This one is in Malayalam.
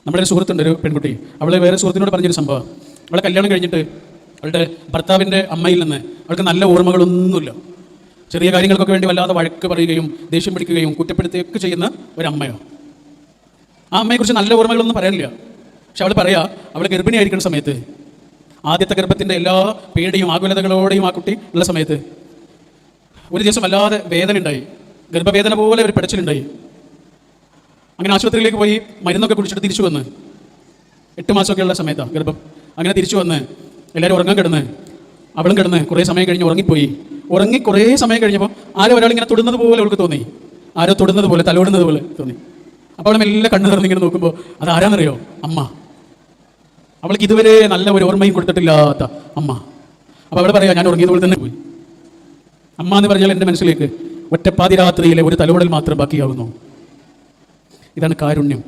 നമ്മുടെ ഒരു സുഹൃത്തുണ്ട്, ഒരു പെൺകുട്ടി. അവൾ വേറെ സുഹൃത്തിനോട് പറഞ്ഞൊരു സംഭവം. അവളെ കല്യാണം കഴിഞ്ഞിട്ട് അവളുടെ ഭർത്താവിൻ്റെ അമ്മയിൽ നിന്ന് അവൾക്ക് നല്ല ഓർമ്മകളൊന്നുമില്ല. ചെറിയ കാര്യങ്ങൾക്കൊക്കെ വേണ്ടി വല്ലാതെ വഴക്ക് പറയുകയും ദേഷ്യം പിടിക്കുകയും കുറ്റപ്പെടുത്തുകയൊക്കെ ചെയ്യുന്ന ഒരമ്മയോ. ആ അമ്മയെക്കുറിച്ച് നല്ല ഓർമ്മകളൊന്നും പറയാനില്ല. പക്ഷെ അവൾ പറയാ, അവൾ ഗർഭിണിയായിരിക്കുന്ന സമയത്ത്, ആദ്യത്തെ ഗർഭത്തിൻ്റെ എല്ലാ പേടിയും ആകുലതകളോടെയും ആ കുട്ടി ഉള്ള സമയത്ത് ഒരു ദിവസം വല്ലാതെ വേദന ഉണ്ടായി. ഗർഭവേദന പോലെ ഒരു പിടച്ചിലുണ്ടായി. അങ്ങനെ ആശുപത്രിയിലേക്ക് പോയി മരുന്നൊക്കെ കുടിച്ചിട്ട് തിരിച്ചു വന്ന്, 8 മാസമൊക്കെ ഉള്ള സമയത്താണ് ഗർഭം. അങ്ങനെ തിരിച്ചു വന്ന് എല്ലാവരും ഉറങ്ങാൻ കിടന്ന്, അവളും കിടന്ന് കുറേ സമയം കഴിഞ്ഞ് ഉറങ്ങിപ്പോയി. കുറേ സമയം കഴിഞ്ഞപ്പോൾ ആരോ ഒരാളിങ്ങനെ തൊടുന്നത് പോലെ അവൾക്ക് തോന്നി. ആരോ തൊടുന്നത് പോലെ, തലോടുന്നത് പോലെ തോന്നി. അപ്പോൾ അവൾ മെല്ലെ കണ്ണ് തുറന്നിങ്ങനെ നോക്കുമ്പോൾ അത് ആരാന്നറിയോ? അമ്മ. അവൾക്ക് ഇതുവരെ നല്ല ഒരു ഓർമ്മയും കൊടുത്തിട്ടില്ലാത്ത അമ്മ. അപ്പോൾ അവൾ പറയാം, ഞാൻ ഉറങ്ങിയതുപോലെ തന്നെ പോയി. അമ്മ എന്ന് പറഞ്ഞാൽ എൻ്റെ മനസ്സിലേക്ക് ഒറ്റപ്പാതി രാത്രിയിലെ ഒരു തലോടൽ മാത്രം ബാക്കിയാവുന്നു. ഇതാണ് കാരുണ്യം.